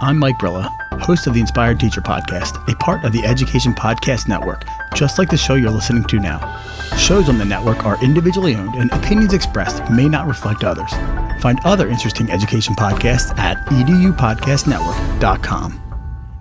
I'm Mike Brilla, host of the Inspired Teacher Podcast, a part of the Education Podcast Network, just like the show you're listening to now. Shows on the network are individually owned and opinions expressed may not reflect others. Find other interesting education podcasts at edupodcastnetwork.com.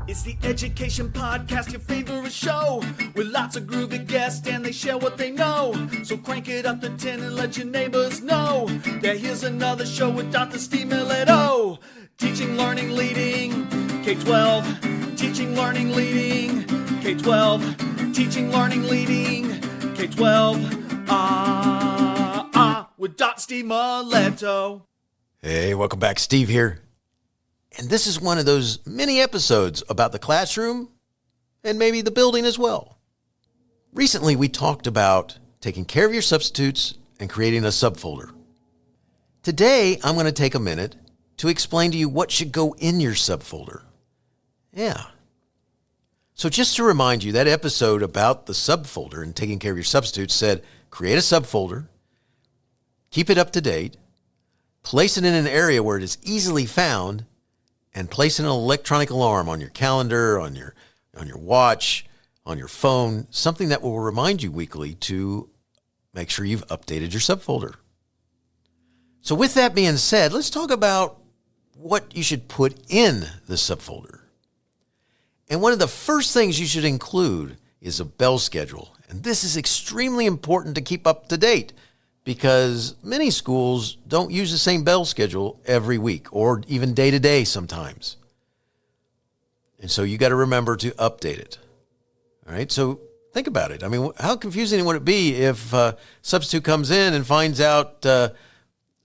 It's the Education Podcast, your favorite show, with lots of groovy guests and they share what they know. So crank it up to 10 and let your neighbors know that here's another show with Dr. Steve Milletto. Teaching, learning, leading K12. Teaching, learning, leading K12. Teaching, learning, leading K12. With Dr. Steve Milletto. Hey, welcome back. Steve here. And this is one of those mini episodes about the classroom and maybe the building as well. Recently, we talked about taking care of your substitutes and creating a subfolder. Today, I'm going to take a minute to explain to you what should go in your subfolder. Yeah. So just to remind you, that episode about the subfolder and taking care of your substitutes said, create a subfolder, keep it up to date, place it in an area where it is easily found, and place an electronic alarm on your calendar, on your watch, on your phone, something that will remind you weekly to make sure you've updated your subfolder. So with that being said, let's talk about what you should put in the subfolder. And one of the first things you should include is a bell schedule. And this is extremely important to keep up to date, because many schools don't use the same bell schedule every week or even day to day sometimes. And so you got to remember to update it. All right. So think about it. I mean, how confusing would it be if a substitute comes in and finds out,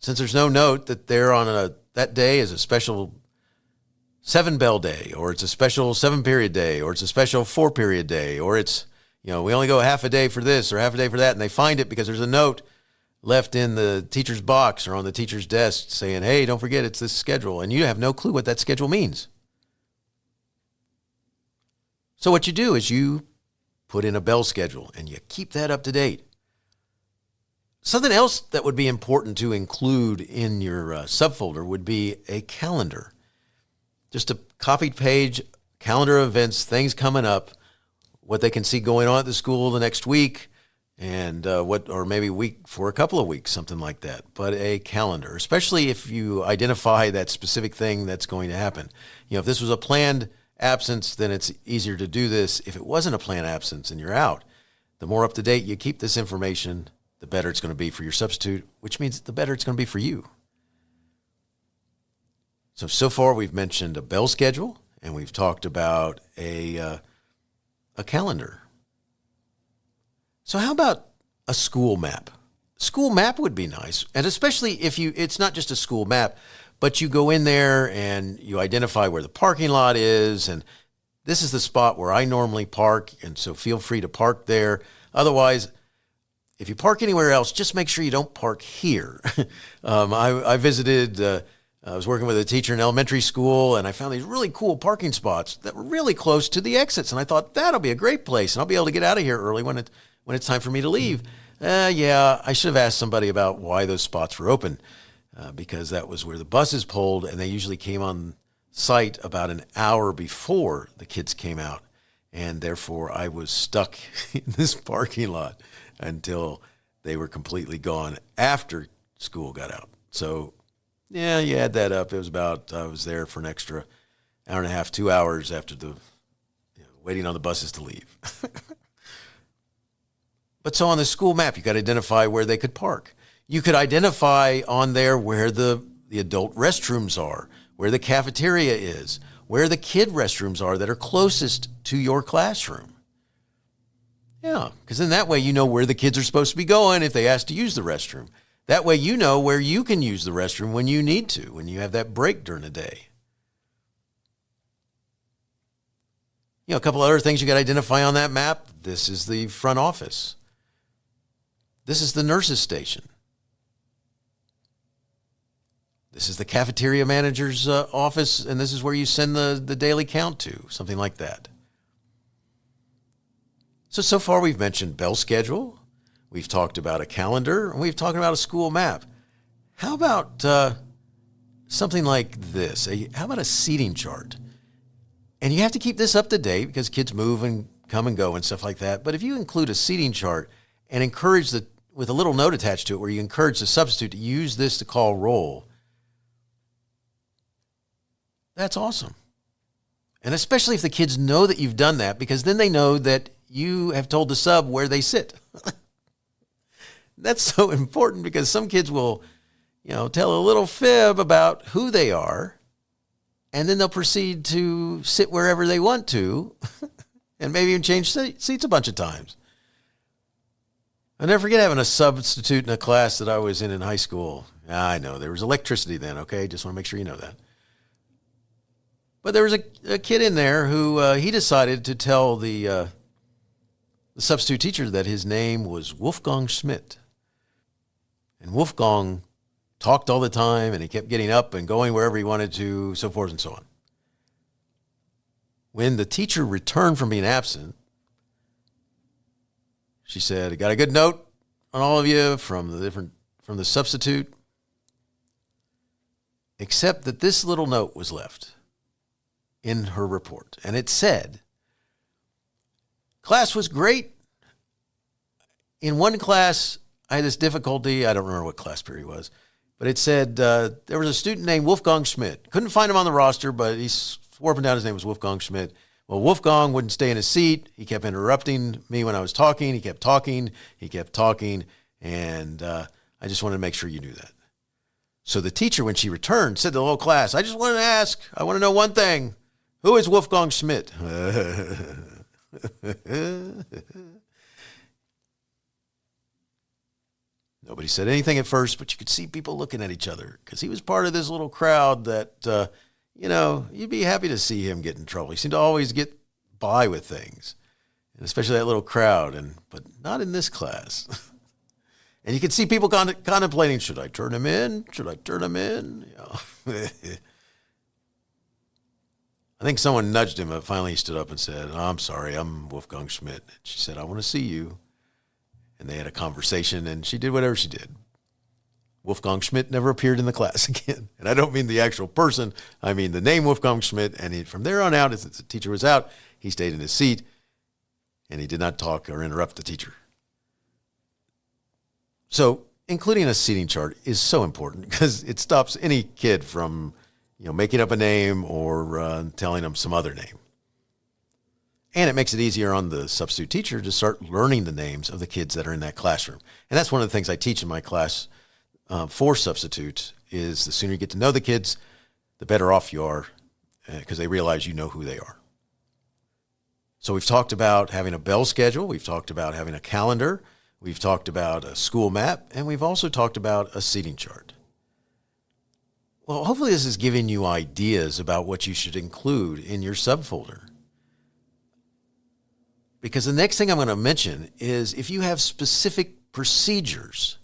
since there's no note that they're on that day is a special 7 bell day, or it's a special 7 period day, or it's a special 4 period day, or it's, we only go half a day for this or half a day for that. And they find it because there's a note left in the teacher's box or on the teacher's desk saying, hey, don't forget it's this schedule. And you have no clue what that schedule means. So what you do is you put in a bell schedule and you keep that up to date. Something else that would be important to include in your subfolder would be a calendar. Just a copied page, calendar of events, things coming up, what they can see going on at the school the next week, and or maybe week for a couple of weeks, something like that. But a calendar, especially if you identify that specific thing that's going to happen. If this was a planned absence, then it's easier to do this. If it wasn't a planned absence and you're out, the more up to date you keep this information, the better it's going to be for your substitute, which means the better it's going to be for you. So far we've mentioned a bell schedule, and we've talked about a calendar. So how about a school map? School map would be nice. And especially if it's not just a school map, but you go in there and you identify where the parking lot is. And this is the spot where I normally park. And so feel free to park there. Otherwise, if you park anywhere else, just make sure you don't park here. I visited, I was working with a teacher in elementary school, and I found these really cool parking spots that were really close to the exits. And I thought, that'll be a great place. And I'll be able to get out of here early when it's time for me to leave. I should have asked somebody about why those spots were open, because that was where the buses pulled, and they usually came on site about an hour before the kids came out. And therefore, I was stuck in this parking lot until they were completely gone after school got out. So, yeah, you add that up. It was I was there for an extra hour and a half, 2 hours after waiting on the buses to leave. But so on the school map, you got to identify where they could park. You could identify on there where the adult restrooms are, where the cafeteria is, where the kid restrooms are that are closest to your classroom. Yeah, because then that way you know where the kids are supposed to be going if they ask to use the restroom. That way you know where you can use the restroom when you need to, when you have that break during the day. A couple other things you got to identify on that map. This is the front office. This is the nurse's station. This is the cafeteria manager's office, and this is where you send the daily count to, something like that. So far we've mentioned bell schedule, we've talked about a calendar, and we've talked about a school map. How about something like this? How about a seating chart? And you have to keep this up to date because kids move and come and go and stuff like that. But if you include a seating chart and encourage with a little note attached to it where you encourage the substitute to use this to call roll, that's awesome. And especially if the kids know that you've done that, because then they know that you have told the sub where they sit. That's so important because some kids will, tell a little fib about who they are, and then they'll proceed to sit wherever they want to and maybe even change seats a bunch of times. I'll never forget having a substitute in a class that I was in high school. I know, there was electricity then, okay? Just want to make sure you know that. But there was a kid in there who he decided to tell the substitute teacher that his name was Wolfgang Schmidt. And Wolfgang talked all the time, and he kept getting up and going wherever he wanted to, so forth and so on. When the teacher returned from being absent, she said, "I got a good note on all of you from the substitute, except that this little note was left in her report." And it said, "Class was great. In one class, I had this difficulty." I don't remember what class period it was, but it said there was a student named Wolfgang Schmidt. Couldn't find him on the roster, but he swore up and down his name was Wolfgang Schmidt. Well, Wolfgang wouldn't stay in his seat. He kept interrupting me when I was talking. He kept talking. And I just wanted to make sure you knew that. So the teacher, when she returned, said to the whole class, "I just wanted to ask, I want to know one thing. Who is Wolfgang Schmidt?" Nobody said anything at first, but you could see people looking at each other because he was part of this little crowd that, you'd be happy to see him get in trouble. He seemed to always get by with things, and especially that little crowd, but not in this class. And you could see people contemplating, should I turn him in? Should I turn him in? I think someone nudged him, but finally he stood up and said, "Oh, I'm sorry, I'm Wolfgang Schmidt." And she said, "I want to see you." And they had a conversation, and she did whatever she did. Wolfgang Schmidt never appeared in the class again. And I don't mean the actual person. I mean the name Wolfgang Schmidt. And from there on out, as the teacher was out, he stayed in his seat, and he did not talk or interrupt the teacher. So including a seating chart is so important because it stops any kid from making up a name or telling them some other name. And it makes it easier on the substitute teacher to start learning the names of the kids that are in that classroom. And that's one of the things I teach in my class for substitutes is the sooner you get to know the kids, the better off you are because they realize you know who they are. So we've talked about having a bell schedule. We've talked about having a calendar. We've talked about a school map. And we've also talked about a seating chart. Well, hopefully this is giving you ideas about what you should include in your subfolder. Because the next thing I'm going to mention is if you have specific procedures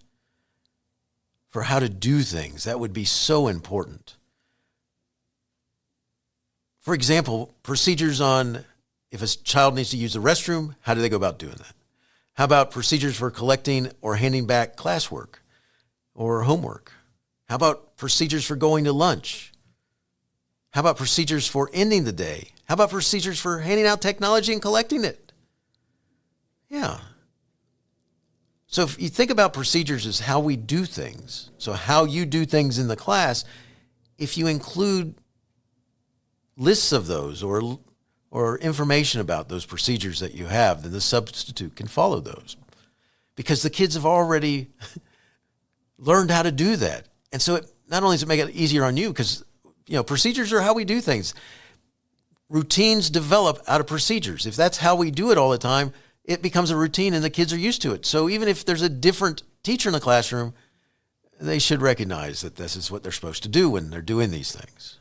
for how to do things, that would be so important. For example, procedures on if a child needs to use the restroom, how do they go about doing that? How about procedures for collecting or handing back classwork or homework? How about procedures for going to lunch? How about procedures for ending the day? How about procedures for handing out technology and collecting it? Yeah. So if you think about procedures as how we do things, so how you do things in the class, if you include lists of those or information about those procedures that you have, then the substitute can follow those. Because the kids have already learned how to do that. And so it not only does it make it easier on you, because procedures are how we do things. Routines develop out of procedures. If that's how we do it all the time, it becomes a routine and the kids are used to it. So even if there's a different teacher in the classroom, they should recognize that this is what they're supposed to do when they're doing these things.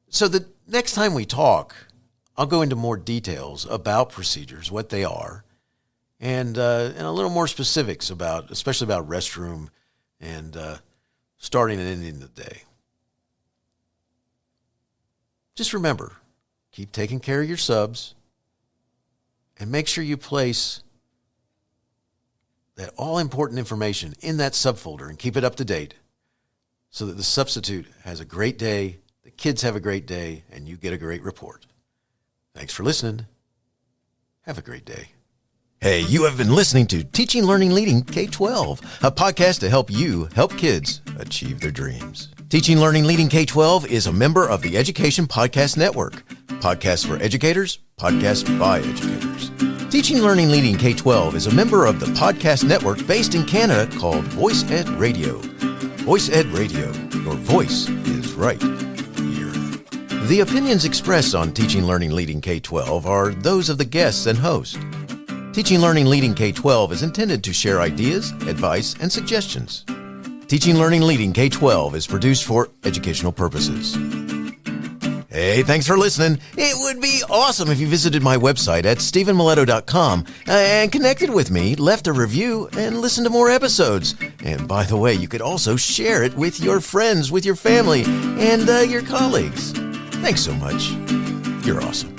So the next time we talk, I'll go into more details about procedures, what they are, and a little more specifics especially about restroom and starting and ending the day. Just remember, keep taking care of your subs and make sure you place that all important information in that subfolder and keep it up to date so that the substitute has a great day, the kids have a great day, and you get a great report. Thanks for listening. Have a great day. Hey, you have been listening to Teaching Learning Leading K12, a podcast to help you help kids achieve their dreams. Teaching Learning Leading K12 is a member of the Education Podcast Network. Podcasts for educators, podcasts by educators. Teaching Learning Leading K12 is a member of the podcast network based in Canada called Voice Ed Radio. Voice Ed Radio, your voice is right here. The opinions expressed on Teaching Learning Leading K12 are those of the guests and host. Teaching Learning Leading K12 is intended to share ideas, advice, and suggestions. Teaching Learning Leading K12 is produced for educational purposes. Hey, thanks for listening. It would be awesome if you visited my website at stephenmiletto.com and connected with me, left a review, and listened to more episodes. And by the way, you could also share it with your friends, with your family, and your colleagues. Thanks so much. You're awesome.